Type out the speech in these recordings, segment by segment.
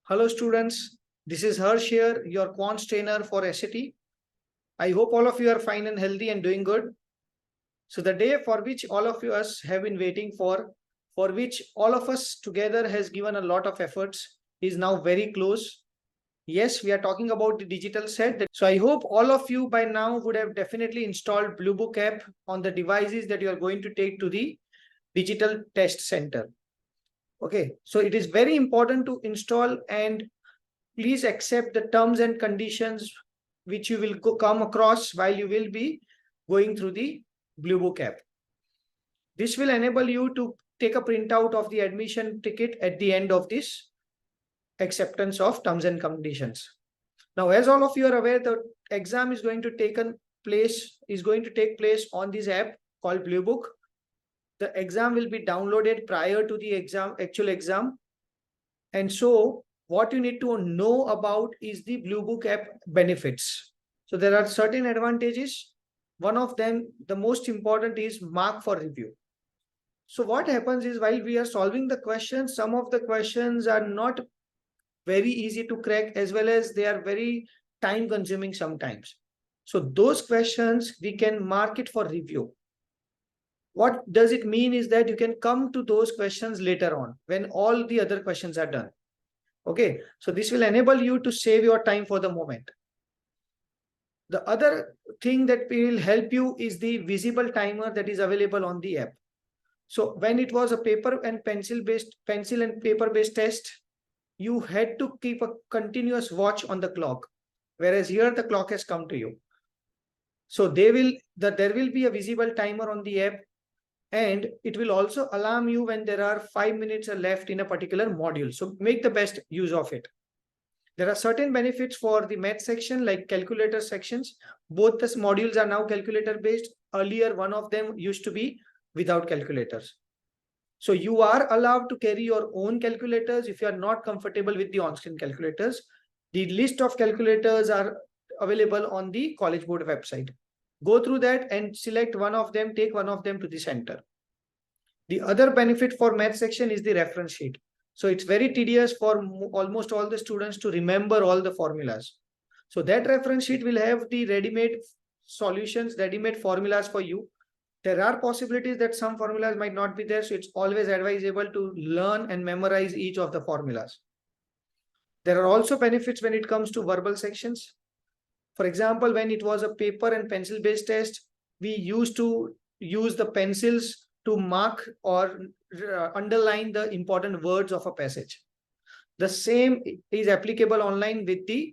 Hello students, this is Harsh here, your quants trainer for SAT. I hope all of you are fine and healthy and doing good. So the day for which all of us have been waiting for which all of us together has given a lot of efforts, is now very close. Yes, we are talking about the digital set. So I hope all of you by now would have definitely installed Bluebook app on the devices that you are going to take to the digital test center. Okay, so it is very important to install and please accept the terms and conditions which you will come across while you will be going through the Bluebook app. This will enable you to take a printout of the admission ticket at the end of this acceptance of terms and conditions. Now, as all of you are aware, the exam is going to take place on this app called Bluebook. The exam will be downloaded prior to the actual exam. And so what you need to know about is the Bluebook app benefits. So there are certain advantages. One of them, the most important, is mark for review. So what happens is while we are solving the questions, some of the questions are not very easy to crack, as well as they are very time consuming sometimes. So those questions we can mark it for review. What does it mean is that you can come to those questions later on when all the other questions are done. Okay, so this will enable you to save your time for the moment. The other thing that will help you is the visible timer that is available on the app. So when it was a pencil and paper based test, you had to keep a continuous watch on the clock, whereas here the clock has come to you. So there will be a visible timer on the app, and it will also alarm you when there are 5 minutes left in a particular module. So make the best use of it. There are certain benefits for the math section like calculator sections. Both the modules are now calculator based. Earlier, one of them used to be without calculators. So you are allowed to carry your own calculators if you are not comfortable with the on-screen calculators. The list of calculators are available on the College Board website. Go through that and select one of them, take one of them to the center. The other benefit for math section is the reference sheet. So it's very tedious for almost all the students to remember all the formulas. So that reference sheet will have the ready-made solutions, ready-made formulas for you. There are possibilities that some formulas might not be there. So it's always advisable to learn and memorize each of the formulas. There are also benefits when it comes to verbal sections. For example, when it was a paper and pencil based test, we used to use the pencils to mark or underline the important words of a passage. The same is applicable online with the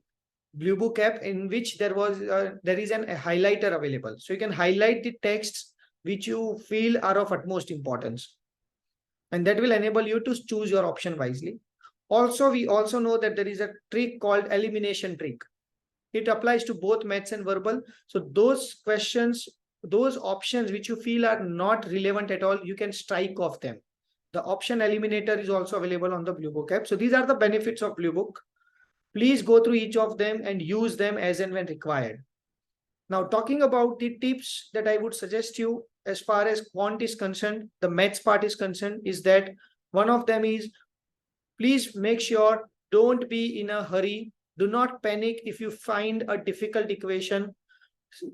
Bluebook app, in which there is a highlighter available. So you can highlight the texts which you feel are of utmost importance. And that will enable you to choose your option wisely. Also, we also know that there is a trick called elimination trick. It applies to both maths and verbal. So those questions, those options which you feel are not relevant at all, you can strike off them. The option eliminator is also available on the Bluebook app. So these are the benefits of Bluebook. Please go through each of them and use them as and when required. Now, talking about the tips that I would suggest you as far as quant is concerned, the maths part is concerned, is that one of them is, please make sure don't be in a hurry. Do not panic if you find a difficult equation.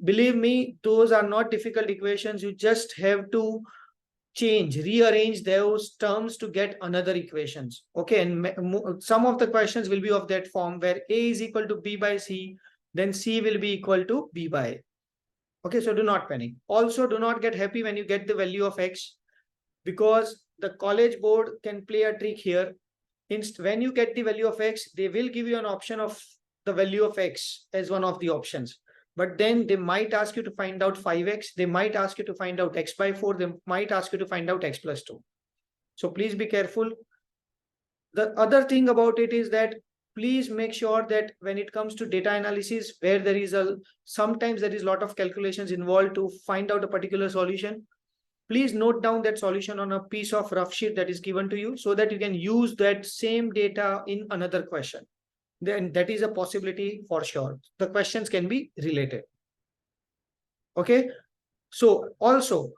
Believe me, those are not difficult equations. You just have to rearrange those terms to get another equations. Okay, and some of the questions will be of that form where A is equal to B by C, then C will be equal to B by A. Okay, so do not panic. Also, do not get happy when you get the value of X, because the College Board can play a trick here. When you get the value of X, they will give you an option of the value of X as one of the options. But then they might ask you to find out 5x. They might ask you to find out x by 4. They might ask you to find out x plus 2. So please be careful. The other thing about it is that please make sure that when it comes to data analysis, where there is sometimes there is a lot of calculations involved to find out a particular solution, please note down that solution on a piece of rough sheet that is given to you so that you can use that same data in another question. Then that is a possibility for sure. The questions can be related. Okay. So also,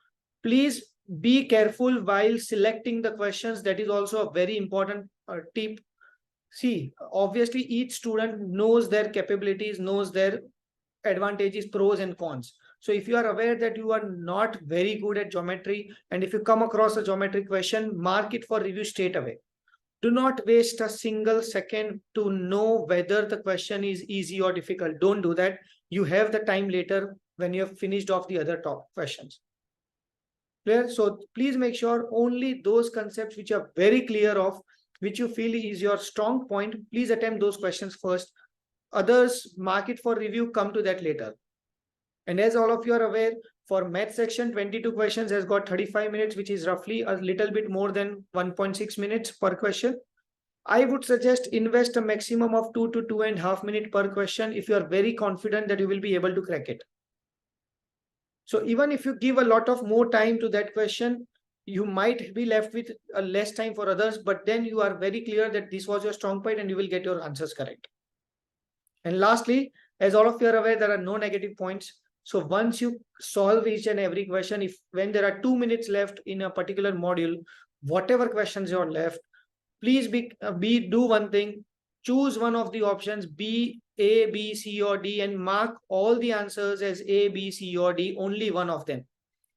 please be careful while selecting the questions. That is also a very important tip. See, obviously each student knows their capabilities, knows their advantages, pros and cons. So if you are aware that you are not very good at geometry, and if you come across a geometry question, mark it for review straight away. Do not waste a single second to know whether the question is easy or difficult. Don't do that. You have the time later when you have finished off the other top questions. Clear? So please make sure only those concepts which are very clear of, which you feel is your strong point, please attempt those questions first. Others, mark it for review, come to that later. And as all of you are aware, for math section, 22 questions has got 35 minutes, which is roughly a little bit more than 1.6 minutes per question. I would suggest invest a maximum of 2 to 2.5 minutes per question if you are very confident that you will be able to crack it. So even if you give a lot of more time to that question, you might be left with a less time for others, but then you are very clear that this was your strong point and you will get your answers correct. And lastly, as all of you are aware, there are no negative points. So once you solve each and every question, if when there are 2 minutes left in a particular module, whatever questions you are left, please do one thing, choose one of the options B, A, B, C, or D, and mark all the answers as A, B, C, or D, only one of them.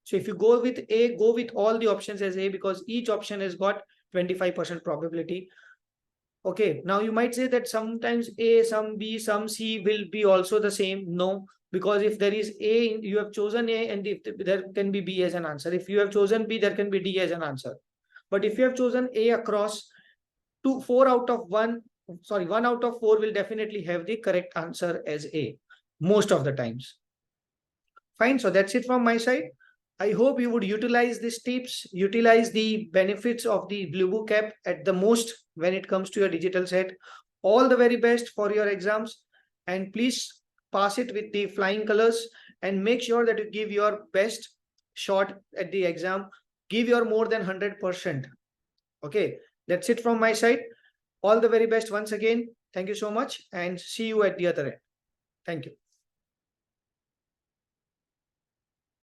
So if you go with A, go with all the options as A, because each option has got 25% probability. Okay, now you might say that sometimes A, some B, some C will be also the same. No, because if there is A, you have chosen A, and if there can be B as an answer. If you have chosen B, there can be D as an answer. But if you have chosen A across, 1 out of 4 will definitely have the correct answer as A most of the times. Fine, so that's it from my side. I hope you would utilize these tips, utilize the benefits of the Blue Book app at the most when it comes to your digital set. All the very best for your exams, and please pass it with the flying colors, and make sure that you give your best shot at the exam. Give your more than 100%. Okay, that's it from my side. All the very best once again. Thank you so much, and see you at the other end. Thank you.